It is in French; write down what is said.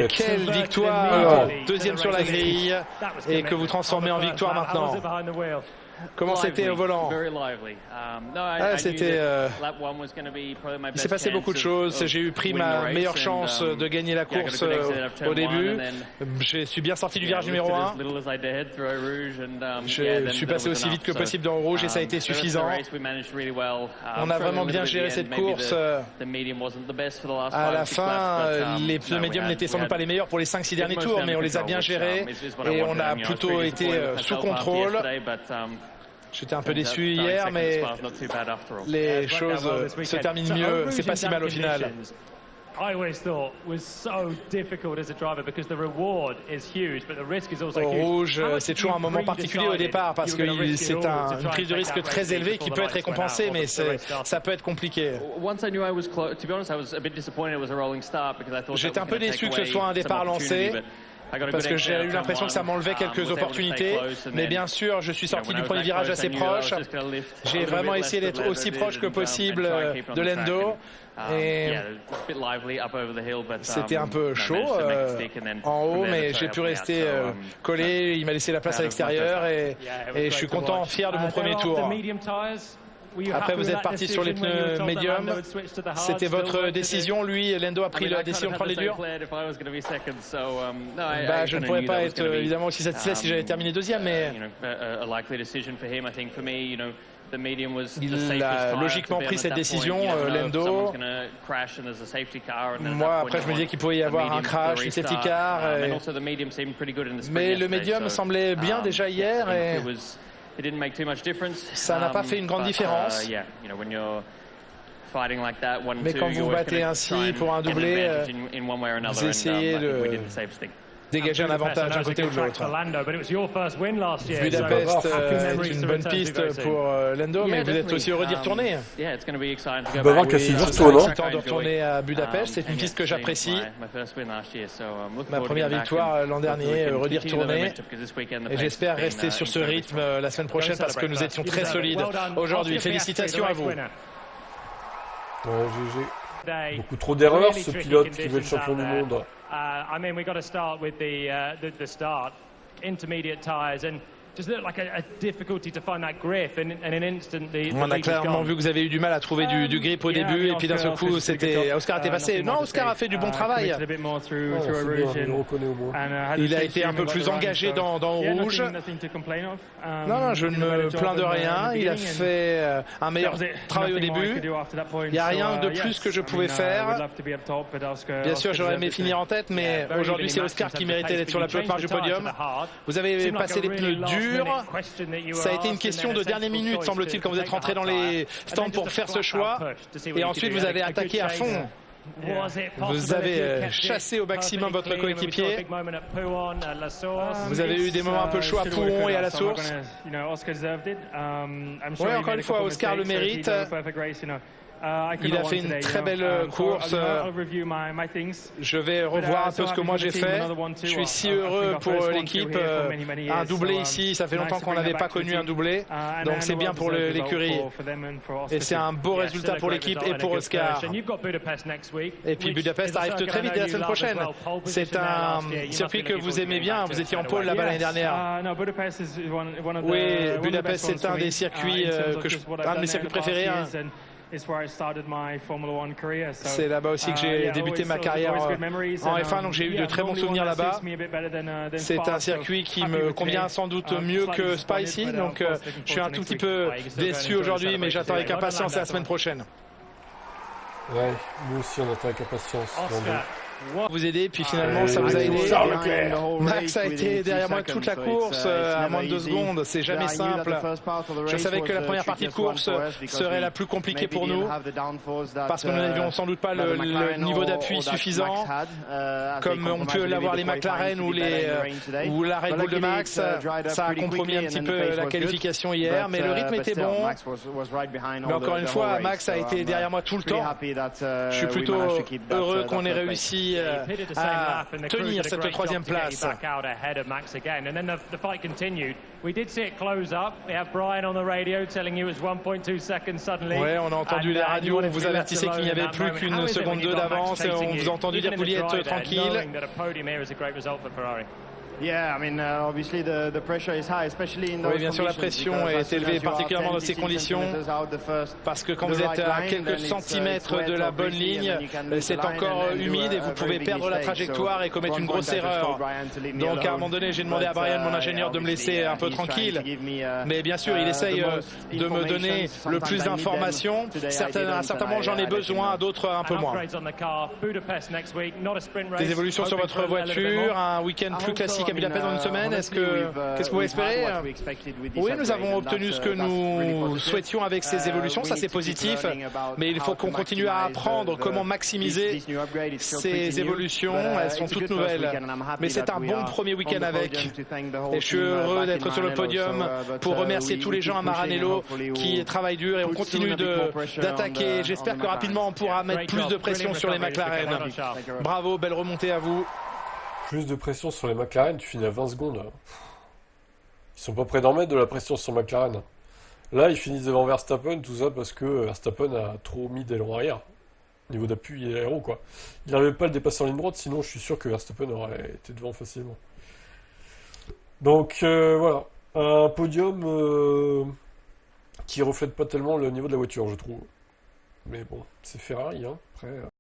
Quelle victoire, deuxième sur la grille, et que vous transformez en victoire maintenant. Comment c'était au volant? C'était, il s'est passé beaucoup de choses. J'ai pris ma meilleure chance de gagner la course au début. Je suis bien sorti du virage numéro 1. Je suis passé aussi vite que possible dans le rouge et ça a été suffisant. On a vraiment bien géré cette course. À la fin, les pneus médiums n'étaient sans doute pas les meilleurs pour les 5-6 derniers tours, mais on les a bien gérés et on a plutôt été sous contrôle. J'étais un peu déçu hier, mais les choses se terminent mieux. C'est pas si mal au final. Au rouge, c'est toujours un moment particulier au départ parce que c'est une prise de risque très élevée qui peut être récompensée, mais ça peut être compliqué. J'étais un peu déçu que ce soit un départ lancé, parce que j'ai eu l'impression que ça m'enlevait quelques opportunités. Mais bien sûr, je suis sorti du premier virage assez proche. J'ai vraiment essayé d'être aussi proche que possible de Lando. Et c'était un peu chaud en haut, mais j'ai pu rester collé. Il m'a laissé la place à l'extérieur et je suis content, fier de mon premier tour. Après, vous êtes parti sur les pneus médiums. C'était votre décision. Lui, Lando a pris la décision de prendre les durs. Je ne pourrais pas être évidemment aussi satisfait si j'avais terminé deuxième, mais il a logiquement pris cette décision, Lando. Moi, après, je me disais qu'il pouvait y avoir un crash, une safety car. Mais le médium semblait bien déjà hier et ça n'a pas fait une grande différence. Mais quand vous battez ainsi pour un doublé, vous essayez de dégager un avantage d'un côté ou de l'autre. Budapest est une bonne piste pour Lando, mais vous êtes aussi heureux d'y retourner. Il va avoir qu'à de retourner à Budapest, c'est une piste que j'apprécie. Ma première victoire l'an dernier, heureux d'y retourner. Et j'espère rester sur ce rythme la semaine prochaine parce que nous étions très solides aujourd'hui. Félicitations à vous. GG. Beaucoup trop d'erreurs, ce pilote qui veut être champion du monde. I mean, we got to start with the start, intermediate tyres, and just looked like a difficulty to find that grip. And in an instant, on a clairement vu que vous avez eu du mal à trouver du grip au début, et puis d'un seul coup, Oscar était passé. Non, Oscar a fait du bon travail. Il a été un peu plus engagé dans le rouge. Non, je ne me plains de rien. Il a fait un meilleur travail au début. Il n'y a rien de plus que je pouvais faire. Bien sûr, j'aurais aimé finir en tête, mais aujourd'hui, c'est Oscar qui méritait d'être sur la plus haute marge du podium. Vous avez passé les pneus durs. Ça a été une question de dernière minute, semble-t-il, quand vous êtes rentré dans les stands pour faire ce choix. Et ensuite, vous avez attaqué à fond. Vous avez chassé au maximum votre coéquipier. Vous avez eu des moments un peu chauds à Pouhon et à la source. Oui, encore une fois, Oscar le mérite. Il a fait une très belle course. Je vais revoir un peu ce que moi j'ai fait. Je suis si heureux pour l'équipe. Un doublé ici, ça fait longtemps qu'on n'avait pas connu un doublé. Donc c'est bien pour l'écurie. Et c'est un beau résultat pour l'équipe et pour Oscar. Et puis Budapest arrive très vite la semaine prochaine. C'est un circuit que vous aimez bien. Vous étiez en pôle là-bas l'année dernière. Oui, Budapest c'est un des circuits, un de mes circuits préférés. C'est là-bas aussi que j'ai débuté ma carrière en F1, donc j'ai eu de très bons souvenirs là-bas. C'est un circuit qui me convient sans doute mieux que Spa ici, donc je suis un tout petit peu déçu aujourd'hui, mais j'attends avec impatience la semaine prochaine. Ouais, nous aussi on attend avec impatience. Vous aider, puis finalement ça vous a aidé. Max a été derrière moi toute la course à moins de 2 secondes, c'est jamais simple. Je savais que la première partie de course serait la plus compliquée pour nous parce que nous n'avions sans doute pas le niveau d'appui suffisant comme on peut l'avoir les McLaren ou la Red Bull de Max. Ça a compromis un petit peu la qualification hier, mais le rythme était bon. Mais encore une fois, Max a été derrière moi tout le temps. Je suis plutôt heureux qu'on ait réussi réussi à tenir cette troisième place. We did see it close up. We have Brian on the radio telling you it was 1.2 seconds suddenly. Ouais, on a entendu les radios, on vous avertissait qu'il n'y avait plus qu'une seconde 2 d'avance et on vous a entendu dire que vous vouliez être tranquille. Yeah, I mean, obviously the pressure is high, especially in those Oui, bien sûr, la pression est élevée, particulièrement dans ces conditions, parce que quand vous êtes à quelques centimètres de la bonne ligne, c'est encore humide et vous pouvez perdre la trajectoire et commettre une grosse erreur. Donc, à un moment donné, j'ai demandé à Brian, mon ingénieur, de me laisser un peu tranquille. Mais bien sûr, il essaye de me donner le plus d'informations. À certains moments, j'en ai besoin, à d'autres, un peu moins. Des évolutions sur votre voiture, un week-end plus classique à Budapest dans une semaine, qu'est-ce que vous pouvez espérer? Oui, nous avons obtenu ce que nous souhaitions avec ces évolutions, ça c'est positif, mais il faut qu'on continue à apprendre comment maximiser ces évolutions, elles sont toutes nouvelles. Mais c'est un bon premier week-end avec, et je suis heureux d'être sur le podium pour remercier tous les gens à Maranello qui travaillent dur et on continue d'attaquer. J'espère que rapidement on pourra mettre plus de pression sur les McLaren. Bravo, belle remontée à vous. Plus de pression sur les McLaren, tu finis à 20 secondes. Ils sont pas prêts d'en mettre de la pression sur McLaren. Là, ils finissent devant Verstappen, tout ça parce que Verstappen a trop mis d'aileron arrière. Au niveau d'appui et aéro, quoi. Il n'arrivait pas à le dépasser en ligne droite, sinon je suis sûr que Verstappen aurait été devant facilement. Donc, voilà. Un podium qui reflète pas tellement le niveau de la voiture, je trouve. Mais bon, c'est Ferrari, hein. Après...